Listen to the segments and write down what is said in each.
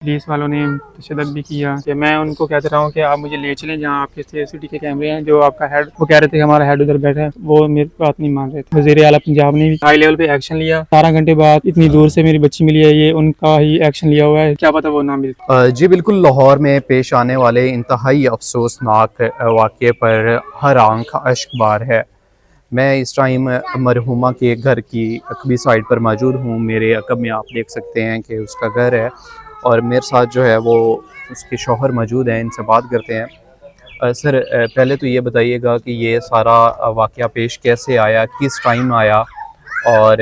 Police वालों ने तशद्दुद भी किया कि मैं उनको कहता रहा हूँ कि आप मुझे ले चलें जहाँ आपके सीसीटीवी के कैमरे हैं। जो आपका हेड, वो कह रहे थे कि हमारा हेड उधर बैठा है, वो मेरी बात नहीं मान रहे थे। वज़ीर आला पंजाब ने भी हाई लेवल पे एक्शन लिया। 12 घंटे बाद इतनी दूर से मेरी बच्ची मिली है, ये उनका ही एक्शन लिया हुआ है, क्या पता वो ना मिलती। जी बिल्कुल, लाहौर में पेश आने वाले इंतहाई अफसोसनाक वाक़े पर हर आंख अश्कबार है। मैं इस टाइम मरहुमा के घर की अकबी साइड पर मौजूद हूँ। मेरे अकब में आप देख सकते हैं कि उसका घर है और मेरे साथ जो है वो उसके शौहर मौजूद हैं। इनसे बात करते हैं। सर, पहले तो ये बताइएगा कि ये सारा वाक़या पेश कैसे आया, किस टाइम आया, और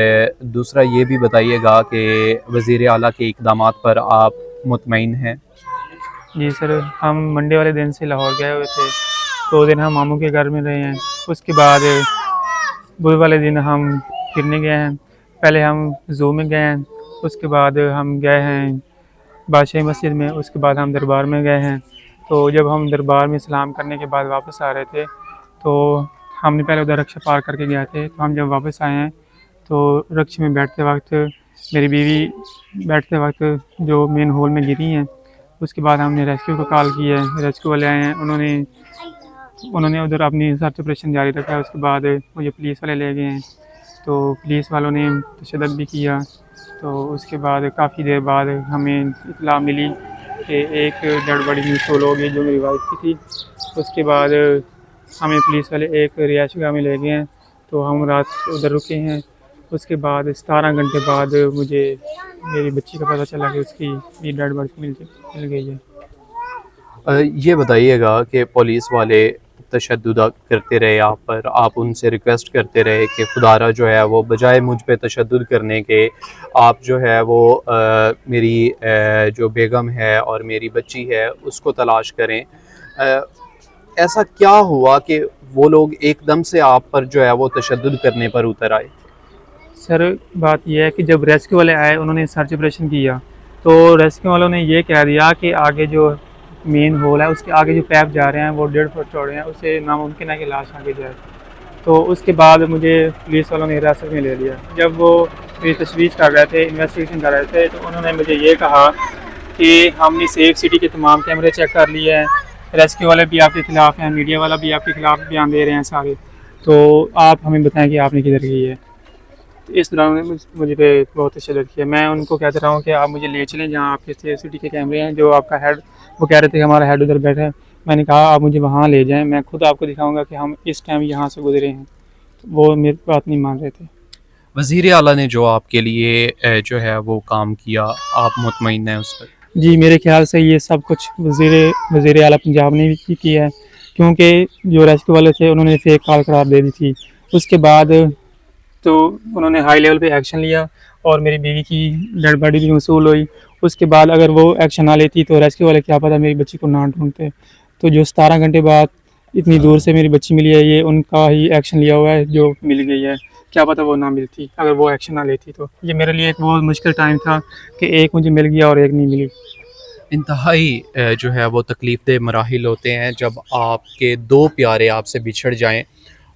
दूसरा ये भी बताइएगा कि वज़ीर आला के इक़दामात पर आप मुतमईन हैं? जी सर, हम मंडे वाले दिन से लाहौर गए हुए थे। 2 दिन हम मामू के घर में रहे हैं। उसके बाद बुध वाले दिन हम फिरने गए हैं। पहले हम ज़ू में गए हैं, उसके बाद हम गए हैं बादशाही मस्जिद में, उसके बाद हम दरबार में गए हैं। तो जब हम दरबार में सलाम करने के बाद वापस आ रहे थे, तो हमने पहले उधर रक्षा पार करके गए थे। तो हम जब वापस आए हैं, तो रक्शे में बैठते वक्त मेरी बीवी बैठते वक्त जो मेन हॉल में गिरी हैं। उसके बाद हमने रेस्क्यू को कॉल की है, रेस्क्यू वाले आए हैं। उन्होंने उधर अपनी सर्च ऑपरेशन जारी रखा है। उसके बाद मुझे पुलिस वाले ले गए हैं, तो पुलिस वालों ने तशद्दुद भी किया। तो उसके बाद काफ़ी देर बाद हमें इत्तला मिली कि एक डेड बॉडी मिसल हो गई जो मेरी वाइफ की थी। उसके बाद हमें पुलिस वाले एक रिहायशगाह में ले गए हैं, तो हम रात उधर रुके हैं। उसके बाद 17 घंटे बाद मुझे मेरी बच्ची का पता चला कि उसकी भी डेड बॉडी मिल गई है। ये बताइएगा कि पुलिस वाले तशद्दुद करते रहे आप पर, आप उनसे रिक्वेस्ट करते रहे कि खुदारा जो है वो बजाय मुझ पे तशद्दुद करने के आप जो है वो मेरी जो बेगम है और मेरी बच्ची है उसको तलाश करें। ऐसा क्या हुआ कि वो लोग एकदम से आप पर जो है वो तशद्दुद करने पर उतर आए? सर, बात यह है कि जब रेस्क्यू वाले आए, उन्होंने सर्च ऑपरेशन किया, तो रेस्क्यू वालों ने ये कह दिया कि आगे जो मेन होल है उसके आगे जो पैप जा रहे हैं वो 1.5 फुट चौड़े हैं, उससे नामुमकिन है कि लाश आगे जाए। तो उसके बाद मुझे पुलिस वालों ने हिरासत में ले लिया। जब वो मेरी तशवीश कर रहे थे, इन्वेस्टिगेशन कर रहे थे, तो उन्होंने मुझे ये कहा कि हमने सेफ सिटी के तमाम कैमरे चेक कर लिए हैं, रेस्क्यू वाले भी आपके खिलाफ हैं, मीडिया वाला भी आपके खिलाफ बयान दे रहे हैं सारे, तो आप हमें बताएं कि आपने किधर की है। तो इस दौरान उन्होंने मुझे पे बहुत तशद्दुद किया। मैं उनको कहता रहा हूँ कि आप मुझे ले चलें जहाँ आपके सीसीटीवी के कैमरे हैं। जो आपका हेड, वो कह रहे थे कि हमारा हेड उधर बैठा है। मैंने कहा आप मुझे वहाँ ले जाएं, मैं खुद आपको दिखाऊंगा कि हम इस टाइम यहाँ से गुजरे हैं। तो वो मेरी बात नहीं मान रहे थे। वज़ीर आला ने जो आपके लिए जो है वो काम किया, आप मुतमईन हैं उस पर? जी, मेरे ख्याल से ये सब कुछ वज़ीर आला पंजाब ने भी किया है, क्योंकि जो रेस्क्यू वाले थे उन्होंने फेक कॉल करार दे दी थी। उसके बाद तो उन्होंने हाई लेवल पे एक्शन लिया और मेरी बीवी की डेड बॉडी भी मौसूल हुई। उसके बाद अगर वो एक्शन ना लेती तो रेस्क्यू वाले क्या पता मेरी बच्ची को ना ढूंढते। तो जो 17 घंटे बाद इतनी दूर से मेरी बच्ची मिली है, ये उनका ही एक्शन लिया हुआ है जो मिल गई है। क्या पता वो ना मिलती, अगर वो एक्शन ना लेती। तो ये मेरे लिए एक बहुत मुश्किल टाइम था कि एक मुझे मिल गया और एक नहीं मिली। इंतहाई जो है वो तकलीफ़देह मराहिल होते हैं जब आपके दो प्यारे आपसे बिछड़ जाएं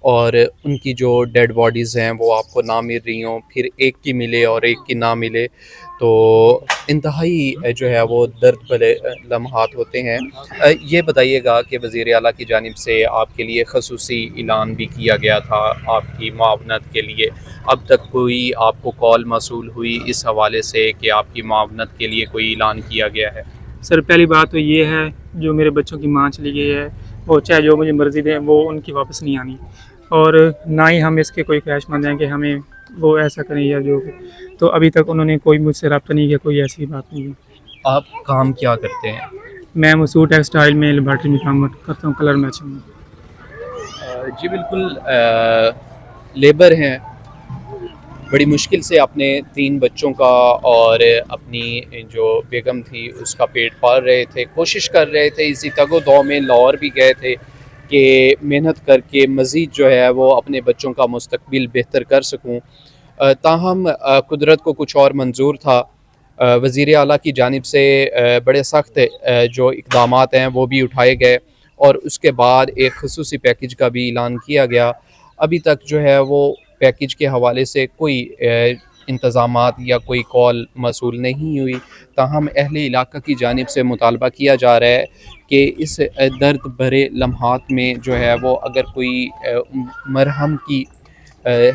और उनकी जो डेड बॉडीज़ हैं वो आपको ना मिल रही हों, फिर एक की मिले और एक की ना मिले, तो इंतहाई जो है वो दर्द भरे लम्हात होते हैं। ये बताइएगा कि वज़ीर आला की जानिब से आपके लिए ख़ुसूसी ऐलान भी किया गया था आपकी मुआवनत के लिए। अब तक कोई आपको कॉल मौसूल हुई इस हवाले से कि आपकी मुआवनत के लिए कोई ऐलान किया गया है? सर, पहली बात तो ये है, जो मेरे बच्चों की माँ चली गई है, वो चाहे जो मुझे मर्ज़ी दें, वो उनकी वापस नहीं आनी। और ना ही हम इसके कोई ख्वाहिशमंद हैं कि हमें वो ऐसा करें या जो। तो अभी तक उन्होंने कोई मुझसे रब्ता नहीं किया, कोई ऐसी बात नहीं है। आप काम क्या करते हैं? मैं मसूर टेक्सटाइल में लेबॉर्ट्री में काम करता हूँ, कलर मैचिंग में। जी बिल्कुल, लेबर हैं, बड़ी मुश्किल से अपने 3 बच्चों का और अपनी जो बेगम थी उसका पेट पाल रहे थे, कोशिश कर रहे थे, इसी तगो-दौ में लाहौर भी गए थे कि मेहनत करके मज़ीद जो है वो अपने बच्चों का मुस्तकबिल बेहतर कर सकूं। ताहम कुदरत को कुछ और मंजूर था। वज़ीर आला की जानिब से बड़े सख्त जो इक़दामात हैं वो भी उठाए गए और उसके बाद एक ख़ुसूसी पैकेज का भी ऐलान किया गया। अभी तक जो है वो पैकेज के हवाले से कोई इंतज़ामात या कोई कॉल मौसूल नहीं हुई। ताहम अहले इलाका की जानिब से मुतालबा किया जा रहा है कि इस दर्द भरे लम्हात में जो है वो अगर कोई मरहम की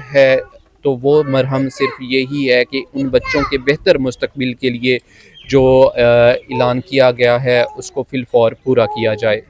है तो वो मरहम सिर्फ़ यही है कि उन बच्चों के बेहतर मुस्तकबिल के लिए जो ऐलान किया गया है उसको फ़िलफ़ौर पूरा किया जाए।